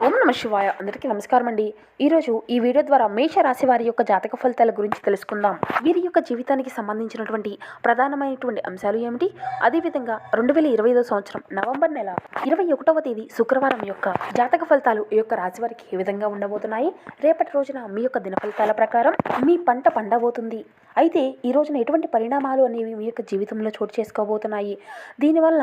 ఓం నమ శివాయ. అందరికీ నమస్కారం అండి. ఈరోజు ఈ వీడియో ద్వారా మేష రాశి వారి యొక్క జాతక ఫలితాల గురించి తెలుసుకుందాం. వీరి యొక్క జీవితానికి సంబంధించినటువంటి ప్రధానమైనటువంటి అంశాలు ఏమిటి, అదేవిధంగా 2025 సంవత్సరం నవంబర్ నెల 21వ తేదీ శుక్రవారం యొక్క జాతక ఫలితాలు ఈ యొక్క రాశి వారికి ఏ విధంగా ఉండబోతున్నాయి, రేపటి రోజున మీ యొక్క దిన ఫలితాల ప్రకారం మీ పంట పండబోతుంది. అయితే ఈ రోజున ఎటువంటి పరిణామాలు అనేవి మీ యొక్క జీవితంలో చోటు చేసుకోబోతున్నాయి, దీనివల్ల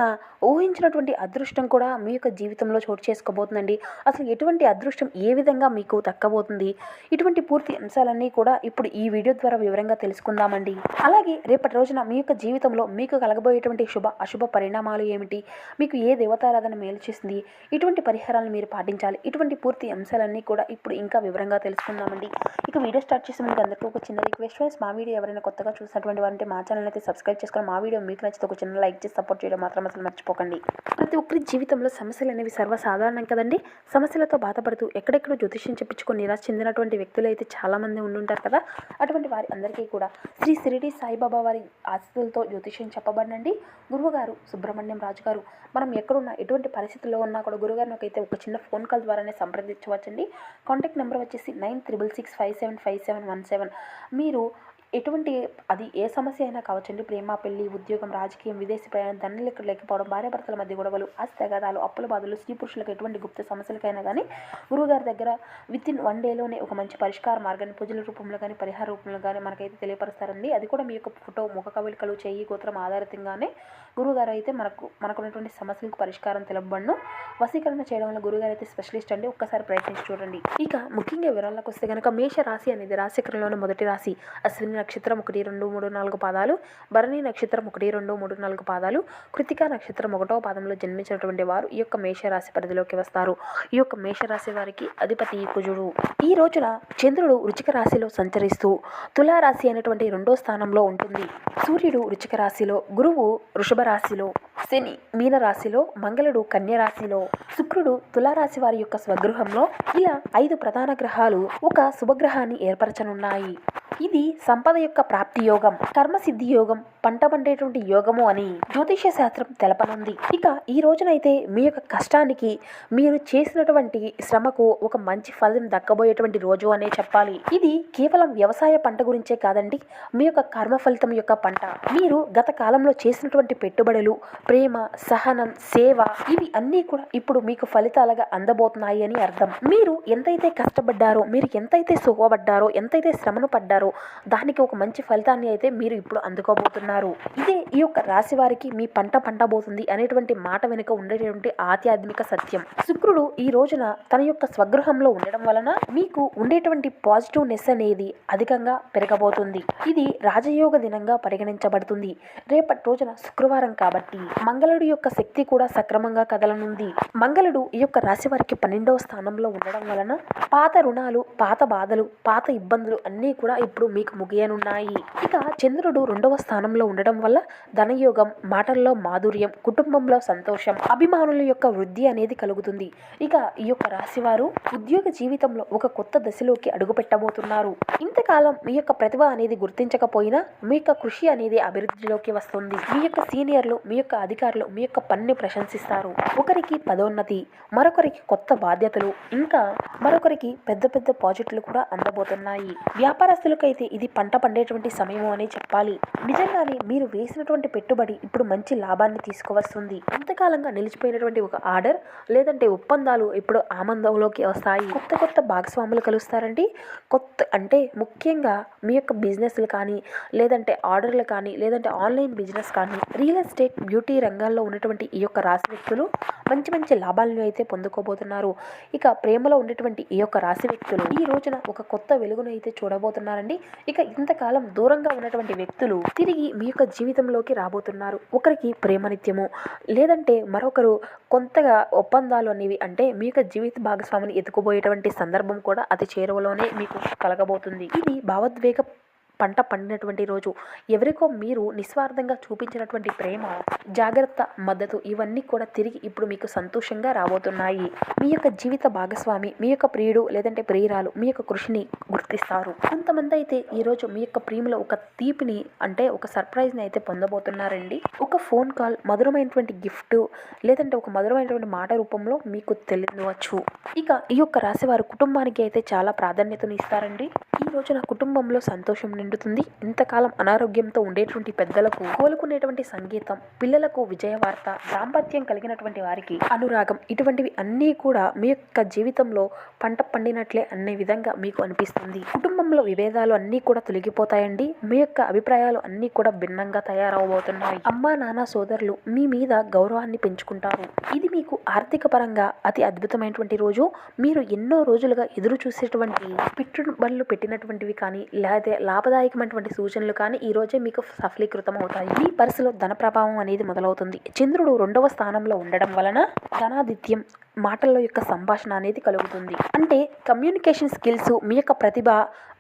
ఊహించినటువంటి అదృష్టం కూడా మీ యొక్క జీవితంలో చోటు చేసుకోబోతుందండి. అసలు ఎటువంటి అదృష్టం ఏ విధంగా మీకు దక్కబోతుంది, ఇటువంటి పూర్తి అంశాలన్నీ కూడా ఇప్పుడు ఈ వీడియో ద్వారా వివరంగా తెలుసుకుందామండి. అలాగే రేపటి రోజున మీ యొక్క జీవితంలో మీకు కలగబోయేటువంటి శుభ అశుభ పరిణామాలు ఏమిటి, మీకు ఏ దేవతారాధన మేలు చేసింది, ఇటువంటి పరిహారాలను మీరు పాటించాలి, ఇటువంటి పూర్తి అంశాలన్నీ కూడా ఇప్పుడు ఇంకా వివరంగా తెలుసుకుందామండి. ఇక వీడియో స్టార్ట్ చేసే ముందు అందరికీ ఒక చిన్న రిక్వెస్ట్ ఫ్రెండ్స్, మా వీడియో ఎవరైనా కొత్తగా చూసినటువంటి వారంటే మా ఛానల్ అయితే సబ్స్క్రైబ్ చేసుకొని మా వీడియో మీకు నచ్చితే ఒక చిన్న లైక్ చేసి సపోర్ట్ చేయడం మాత్రం అసలు మర్చిపోకండి. ప్రతి ఒక్కరి జీవితంలో సమస్యలు అనేవి సర్వసాధారణం కదండి. సమస్యలతో బాధపడుతూ ఎక్కడెక్కడో జ్యోతిష్యం చెప్పించుకొని నిరాశ చెందినటువంటి వ్యక్తులు అయితే చాలామంది ఉండుంటారు కదా. అటువంటి వారి అందరికీ కూడా శ్రీ షిరిడి సాయిబాబా వారి ఆశీస్సులతో జ్యోతిష్యం చెప్పబడినండి. గురువుగారు సుబ్రహ్మణ్యం రాజు గారు మనం ఎక్కడున్నా ఎటువంటి పరిస్థితుల్లో ఉన్నా కూడా గురుగారిని అయితే ఒక చిన్న ఫోన్ కాల్ ద్వారానే సంప్రదించవచ్చండి. కాంటాక్ట్ నెంబర్ వచ్చేసి 9665757717. మీరు ఎటువంటి అది ఏ సమస్య అయినా కావచ్చండి, ప్రేమ, పెళ్లి, ఉద్యోగం, రాజకీయం, విదేశీ ప్రయాణం, దండలు లేకపోవడం, భార్యాభర్తల మధ్య గొడవలు, ఆస్తి తగాదాలు, అప్పుల బాధలు, స్త్రీ పురుషులకు ఎటువంటి గుప్త సమస్యలకైనా కానీ గురువుగారి దగ్గర వితిన్ 1 డేలోనే ఒక మంచి పరిష్కార మార్గాన్ని పూజల రూపంలో కానీ పరిహార రూపంలో కానీ మనకైతే తెలియపరుస్తారండి. అది కూడా మీ యొక్క ఫోటో, ముఖ కవళికలు, చెయ్యి, గోత్రం ఆధారితంగానే గురువుగారు అయితే మనకున్నటువంటి సమస్యలకు పరిష్కారం తెలపబడను. వశీకరణ చేయడం వల్ల గురువుగారు అయితే స్పెషలిస్ట్ అండి, ఒక్కసారి ప్రయత్నించి చూడండి. ఇక ముఖ్యంగా వివరాలకు వస్తే కనుక మేష రాశి అనేది రాశిచక్రంలోని మొదటి రాశి. అశ్విని నక్షత్రం 1, 2, 3, 4 పాదాలు, భరణి నక్షత్రం 1, 2, 3, 4 పాదాలు, కృతికా నక్షత్రం 1వ పాదంలో జన్మించినటువంటి వారు ఈ యొక్క మేషరాశి పరిధిలోకి వస్తారు. ఈ యొక్క మేషరాశి వారికి అధిపతి కుజుడు. ఈ రోజున చంద్రుడు వృశ్చిక రాశిలో సంచరిస్తూ తులారాశి అనేటువంటి 2వ స్థానంలో ఉంటుంది. సూర్యుడు వృశ్చిక రాశిలో, గురువు వృషభ రాశిలో, శని మీన రాశిలో, మంగళుడు కన్య రాశిలో, శుక్రుడు తులారాశి వారి యొక్క స్వగృహంలో, ఇలా 5 ప్రధాన గ్రహాలు ఒక శుభగ్రహాన్ని ఏర్పరచనున్నాయి. ఇది సంపద యొక్క ప్రాప్తి యోగం, కర్మసిద్ధి యోగం, పంట పండేటువంటి యోగము అని జ్యోతిష శాస్త్రం తెలపనుంది. ఇక ఈ రోజునైతే మీ యొక్క కష్టానికి, మీరు చేసినటువంటి శ్రమకు ఒక మంచి ఫలం దక్కబోయేటువంటి రోజు అనే చెప్పాలి. ఇది కేవలం వ్యవసాయ పంట గురించే కాదండి, మీ యొక్క కర్మ ఫలితం యొక్క పంట. మీరు గత కాలంలో చేసినటువంటి పెట్టుబడులు, ప్రేమ, సహనం, సేవ, ఇవి అన్నీ కూడా ఇప్పుడు మీకు ఫలితాలుగా అందబోతున్నాయి అని అర్థం. మీరు ఎంతైతే కష్టపడ్డారో, మీరు ఎంతైతే సుఖపడ్డారో, ఎంతైతే శ్రమను పడ్డారో దానికి ఒక మంచి ఫలితాన్ని అయితే మీరు ఇప్పుడు అందుకోబోతున్నారు. ఇదే ఈ యొక్క రాశి వారికి మీ పంట పండబోతుంది అనేటువంటి మాట వెనుక ఉండేటువంటి ఆధ్యాత్మిక సత్యం. శుక్రుడు ఈ రోజున తన యొక్క స్వగృహంలో ఉండడం వలన మీకు ఉండేటువంటి పాజిటివ్నెస్ అనేది అధికంగా పెరగబోతుంది. ఇది రాజయోగ దినంగా పరిగణించబడుతుంది. రేపటి రోజున శుక్రవారం కాబట్టి మంగళుడి యొక్క శక్తి కూడా సక్రమంగా కదలనుంది. మంగళుడు ఈ యొక్క రాశి వారికి 12వ స్థానంలో ఉండడం వలన పాత రుణాలు, పాత బాధలు, పాత ఇబ్బందులు అన్నీ కూడా ఇప్పుడు మీకు ముగియనున్నాయి. ఇక చంద్రుడు 2వ స్థానంలో ఉండడం వల్ల ధనయోగం, మాటల్లో మాధుర్యం, కుటుంబంలో సంతోషం, అభిమానుల యొక్క వృద్ధి అనేది కలుగుతుంది. ఇక ఈ యొక్క రాశివారు ఉద్యోగ జీవితంలో ఒక కొత్త దశలోకి అడుగు పెట్టబోతున్నారు. ఇంతకాలం మీ యొక్క ప్రతిభ అనేది గుర్తించకపోయినా మీ యొక్క కృషి అనేది అభివృద్ధిలోకి వస్తుంది. మీ యొక్క సీనియర్లు, మీ యొక్క అధికారులు మీ యొక్క పనిని ప్రశంసిస్తారు. ఒకరికి పదోన్నతి, మరొకరికి కొత్త బాధ్యతలు, ఇంకా మరొకరికి పెద్ద పెద్ద ప్రాజెక్టులు కూడా అందబోతున్నాయి. వ్యాపారస్తులకు అయితే ఇది పంట పండేటువంటి సమయం అని చెప్పాలి. నిజంగానే మీరు వేసినటువంటి పెట్టుబడి ఇప్పుడు మంచి లాభాన్ని తీసుకువస్తుంది. ఇంతకాలంగా నిలిచిపోయినటువంటి ఒక ఆర్డర్ లేదంటే ఒప్పందాలు ఇప్పుడు ఆనందంలోకి వస్తాయి. కొత్త కొత్త భాగస్వాములు కలుస్తారండి. కొత్త అంటే ముఖ్యంగా మీ యొక్క బిజినెస్లు కానీ, లేదంటే ఆర్డర్లు కానీ, లేదంటే ఆన్లైన్ బిజినెస్ కానీ, రియల్ ఎస్టేట్, బ్యూటీ రంగాల్లో ఉన్నటువంటి ఈ యొక్క రాశి వ్యక్తులు మంచి మంచి లాభాలను అయితే పొందుకోబోతున్నారు. ఇక ప్రేమలో ఉండేటువంటి ఈ యొక్క రాశి వ్యక్తులు ఈ రోజున ఒక కొత్త వెలుగును అయితే చూడబోతున్నారండి. ఇక ఇంతకాలం దూరంగా ఉన్నటువంటి వ్యక్తులు తిరిగి మీ యొక్క జీవితంలోకి రాబోతున్నారు. ఒకరికి ప్రేమనిత్యము, లేదంటే మరొకరు కొంతగా ఒప్పందాలు అనేవి, అంటే మీ యొక్క జీవిత భాగస్వామిని ఎత్తుకుపోయేటువంటి సందర్భం కూడా అతి చేరువలోనే మీకు కలగబోతుంది. ఇది భావోద్వేగ పంట పండినటువంటి రోజు. ఎవరికో మీరు నిస్వార్థంగా చూపించినటువంటి ప్రేమ, జాగ్రత్త, మద్దతు ఇవన్నీ కూడా తిరిగి ఇప్పుడు మీకు సంతోషంగా రాబోతున్నాయి. మీ యొక్క జీవిత భాగస్వామి, మీ యొక్క ప్రియుడు లేదంటే ప్రియురాలు మీ యొక్క కృషిని గుర్తిస్తారు. కొంతమంది అయితే ఈరోజు మీ యొక్క ప్రేమలో ఒక తీపిని అంటే ఒక సర్ప్రైజ్ని అయితే పొందబోతున్నారండి. ఒక ఫోన్ కాల్, మధురమైనటువంటి గిఫ్ట్ లేదంటే ఒక మధురమైనటువంటి మాట రూపంలో మీకు తెలియవచ్చు. ఇక ఈ యొక్క రాశి వారు కుటుంబానికి అయితే చాలా ప్రాధాన్యతను ఇస్తారండి. ఈ రోజున కుటుంబంలో సంతోషం నిండుతుంది. ఇంతకాలం అనారోగ్యంతో ఉండేటువంటి పెద్దలకు కోలుకునేటువంటి సంగీతం, పిల్లలకు విజయవార్త, దాంపత్యం కలిగినటువంటి వారికి అనురాగం ఇటువంటివి అన్నీ కూడా మీ యొక్క జీవితంలో పంట పండినట్లే అనే విధంగా మీకు అనిపిస్తుంది. కుటుంబంలో విభేదాలు అన్నీ కూడా తొలగిపోతాయండి. మీ యొక్క అభిప్రాయాలు అన్నీ కూడా భిన్నంగా తయారవబోతున్నాయి. అమ్మా నాన్న సోదరులు మీ మీద గౌరవాన్ని పెంచుకుంటారు. ఇది మీకు ఆర్థిక పరంగా అతి అద్భుతమైనటువంటి రోజు. మీరు ఎన్నో రోజులుగా ఎదురు చూసేటువంటి పెట్టుబడులు పెట్టినటువంటివి కానీ లేదా లాభదాయకమైనటువంటి సూచనలు కానీ ఈ రోజే మీకు సఫలీకృతం అవుతాయి. మీ పర్సులో ధన ప్రభావం అనేది మొదలవుతుంది. చంద్రుడు 2వ స్థానంలో ఉండడం వలన ధనాదిత్యం, మాటల యొక్క సంభాషణ అనేది కలుగుతుంది. అంటే కమ్యూనికేషన్ స్కిల్స్, మీ యొక్క ప్రతిభ,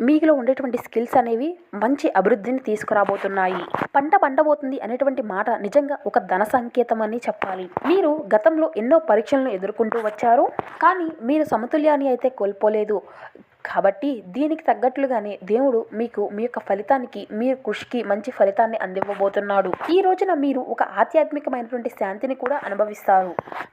మీలో ఉండేటువంటి స్కిల్స్ అనేవి మంచి అభివృద్ధిని తీసుకురాబోతున్నాయి. పంట పండబోతుంది అనేటువంటి మాట నిజంగా ఒక ధన సంకేతం అని చెప్పాలి. మీరు గతంలో ఎన్నో పరీక్షలను ఎదుర్కొంటూ వచ్చారు, కానీ మీరు సమతుల్యాన్ని అయితే కోల్పోలేదు. కాబట్టి దీనికి తగ్గట్లుగానే దేవుడు మీకు మీ యొక్క ఫలితానికి, మీ కృషికి మంచి ఫలితాన్ని అందివ్వబోతున్నాడు. ఈ రోజున మీరు ఒక ఆధ్యాత్మికమైనటువంటి శాంతిని కూడా అనుభవిస్తారు.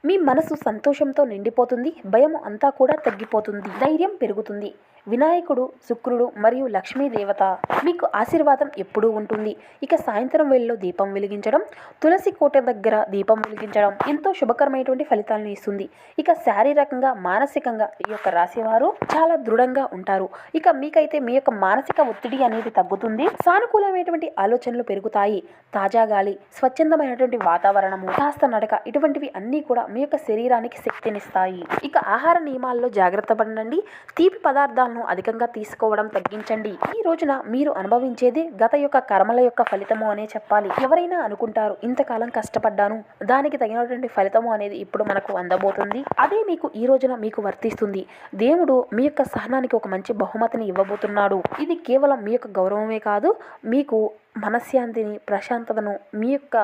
మీ మనసు సంతోషంతో నిండిపోతుంది. భయం అంతా కూడా తగ్గిపోతుంది. ధైర్యం పెరుగుతుంది. వినాయకుడు, శుక్రుడు మరియు లక్ష్మీదేవత మీకు ఆశీర్వాదం ఎప్పుడూ ఉంటుంది. ఇక సాయంత్రం వేళలో దీపం వెలిగించడం, తులసి కోట దగ్గర దీపం వెలిగించడం ఎంతో శుభకరమైనటువంటి ఫలితాలను ఇస్తుంది. ఇక శారీరకంగా, మానసికంగా ఈ యొక్క రాశివారు చాలా దృఢంగా ఉంటారు. ఇక మీకైతే మీ యొక్క మానసిక ఒత్తిడి అనేది తగ్గుతుంది. సానుకూలమైనటువంటి ఆలోచనలు పెరుగుతాయి. తాజా గాలి, స్వచ్ఛందమైనటువంటి వాతావరణము, కాస్త నడక ఇటువంటివి అన్నీ కూడా మీ యొక్క శరీరానికి శక్తినిస్తాయి. ఇక ఆహార నియమాల్లో జాగ్రత్త పడండి. తీపి పదార్థాలు అధికంగా తీసుకోవడం తగ్గించండి. ఈ రోజున మీరు అనుభవించేది గత యొక్క కర్మల యొక్క ఫలితము అనే చెప్పాలి. ఎవరైనా అనుకుంటారు ఇంతకాలం కష్టపడ్డాను, దానికి తగినటువంటి ఫలితము అనేది ఇప్పుడు మనకు అందబోతుంది. అదే మీకు ఈ రోజున మీకు వర్తిస్తుంది. దేవుడు మీ యొక్క సహనానికి ఒక మంచి బహుమతిని ఇవ్వబోతున్నాడు. ఇది కేవలం మీ యొక్క గౌరవమే కాదు, మీకు మనశ్శాంతిని, ప్రశాంతతను, మీ యొక్క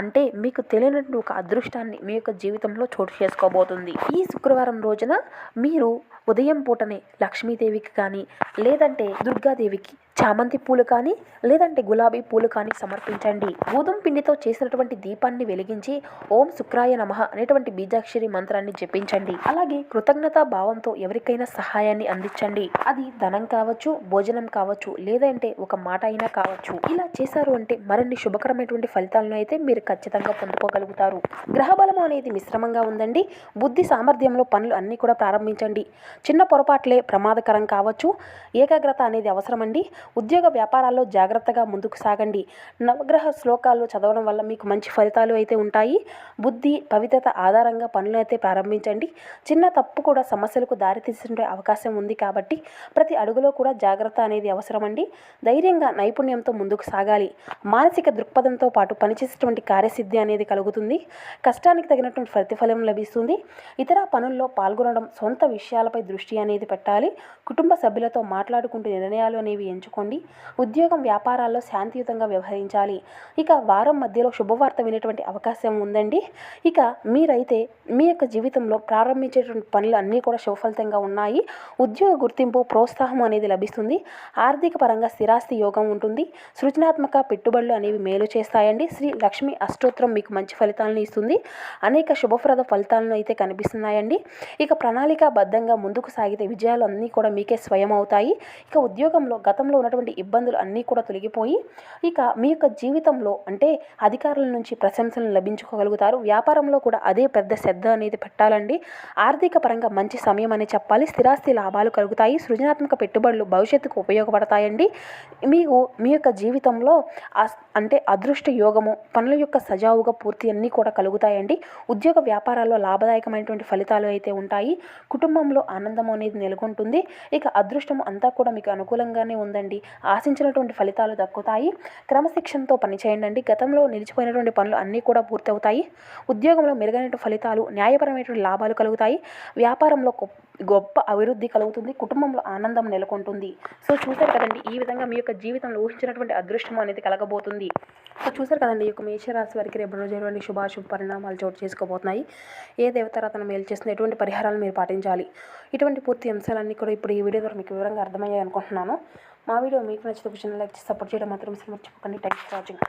అంటే మీకు తెలియనటువంటి ఒక అదృష్టాన్ని మీ యొక్క జీవితంలో చోటు చేసుకోబోతుంది. ఈ శుక్రవారం రోజున మీరు ఉదయం పూటనే లక్ష్మీదేవికి కానీ లేదంటే దుర్గాదేవికి చామంతి పూలు కానీ లేదంటే గులాబీ పూలు కానీ సమర్పించండి. గోధుమ పిండితో చేసినటువంటి దీపాన్ని వెలిగించి ఓం శుక్రాయ నమః అనేటువంటి బీజాక్షరి మంత్రాన్ని జపించండి. అలాగే కృతజ్ఞతా భావంతో ఎవరికైనా సహాయాన్ని అందించండి. అది ధనం కావచ్చు, భోజనం కావచ్చు, లేదంటే ఒక మాట అయినా కావచ్చు. ఇలా చేశారు అంటే మరిన్ని శుభకరమైనటువంటి ఫలితాలను అయితే మీరు ఖచ్చితంగా పొందుకోగలుగుతారు. గ్రహబలం అనేది మిశ్రమంగా ఉందండి. బుద్ధి సామర్థ్యంలో పనులు అన్నీ కూడా ప్రారంభించండి. చిన్న పొరపాట్లే ప్రమాదకరం కావచ్చు. ఏకాగ్రత అనేది అవసరమండి. ఉద్యోగ వ్యాపారాల్లో జాగ్రత్తగా ముందుకు సాగండి. నవగ్రహ శ్లోకాలు చదవడం వల్ల మీకు మంచి ఫలితాలు అయితే ఉంటాయి. బుద్ధి, పవిత్రత ఆధారంగా పనులు అయితే ప్రారంభించండి. చిన్న తప్పు కూడా సమస్యలకు దారితీసే అవకాశం ఉంది కాబట్టి ప్రతి అడుగులో కూడా జాగ్రత్త అనేది అవసరమండి. ధైర్యంగా, నైపుణ్యంతో ముందుకు సాగాలి. మానసిక దృక్పథంతో పాటు పనిచేసేటువంటి కార్యసిద్ధి అనేది కలుగుతుంది. కష్టానికి తగినటువంటి ప్రతిఫలం లభిస్తుంది. ఇతర పనుల్లో పాల్గొనడం, సొంత విషయాలపై దృష్టి అనేది పెట్టాలి. కుటుంబ సభ్యులతో మాట్లాడుకుంటూ నిర్ణయాలు అనేవి ఎంచుకోండి. ఉద్యోగం, వ్యాపారాల్లో శాంతియుతంగా వ్యవహరించాలి. ఇక వారం మధ్యలో శుభవార్త వినేటువంటి అవకాశం ఉందండి. ఇక మీరైతే మీ యొక్క జీవితంలో ప్రారంభించేటువంటి పనులు అన్నీ కూడా శుభఫలితంగా ఉన్నాయి. ఉద్యోగ గుర్తింపు, ప్రోత్సాహం అనేది లభిస్తుంది. ఆర్థిక పరంగా స్థిరాస్తి యోగం ఉంటుంది. సృజనాత్మక పెట్టుబడులు అనేవి మేలు చేస్తాయండి. శ్రీ లక్ష్మి అష్టోత్తరం మీకు మంచి ఫలితాలను ఇస్తుంది. అనేక శుభప్రద ఫలితాలను అయితే కనిపిస్తున్నాయండి. ఇక ప్రణాళికాబద్ధంగా ముందుకు సాగితే విజయాలు అన్నీ కూడా మీకే స్వయం అవుతాయి. ఇక ఉద్యోగంలో గతంలో ఉన్నటువంటి ఇబ్బందులు అన్నీ కూడా తొలగిపోయి ఇక మీ యొక్క జీవితంలో అంటే అధికారుల నుంచి ప్రశంసలను లభించుకోగలుగుతారు. వ్యాపారంలో కూడా అదే పెద్ద శ్రద్ధ అనేది పెట్టాలండి. ఆర్థిక పరంగా మంచి సమయం అని చెప్పాలి. స్థిరాస్తి లాభాలు కలుగుతాయి. సృజనాత్మక పెట్టుబడులు భవిష్యత్తుకు ఉపయోగపడతాయండి. మీకు మీ యొక్క జీవితంలో అంటే అదృష్ట యోగము, పనుల యొక్క సజావుగా పూర్తి అన్నీ కూడా కలుగుతాయండి. ఉద్యోగ వ్యాపారాల్లో లాభదాయకమైనటువంటి ఫలితాలు అయితే ఉంటాయి. కుటుంబంలో ఆనందం అనేది నెలకొంటుంది. ఇక అదృష్టం అంతా కూడా మీకు అనుకూలంగానే ఉందండి. ఆశించినటువంటి ఫలితాలు దక్కుతాయి. క్రమశిక్షణతో పనిచేయండి. గతంలో నిలిచిపోయినటువంటి పనులు అన్నీ కూడా పూర్తవుతాయి. ఉద్యోగంలో మెరుగైన ఫలితాలు, న్యాయపరమైనటువంటి లాభాలు కలుగుతాయి. వ్యాపారంలో గొప్ప అభివృద్ధి కలుగుతుంది, కుటుంబంలో ఆనందం నెలకొంటుంది. సో చూసారు కదండి, ఈ విధంగా మీ యొక్క జీవితంలో ఊహించినటువంటి అదృష్టం అనేది కలగబోతుంది. సో చూసారు కదండి, ఈ యొక్క మేషరాశి వారికి రేపు రోజు శుభాశుభ పరిణామాలు చోటు చేసుకోబోతున్నాయి. ఏ దేవతారాధన మేలు చేస్తుంది, ఎటువంటి పరిహారాలు మీరు పాటించాలి, ఇటువంటి పూర్తి అంశాలన్నీ కూడా ఇప్పుడు ఈ వీడియో ద్వారా మీకు వివరంగా అర్థమయ్యాయి అనుకుంటున్నాను. మా వీడియో మీకు నచ్చితే ఒక చిన్న లైక్ చేసి సపోర్ట్ చేయడం మాత్రం మర్చిపోకండి. Thanks for watching.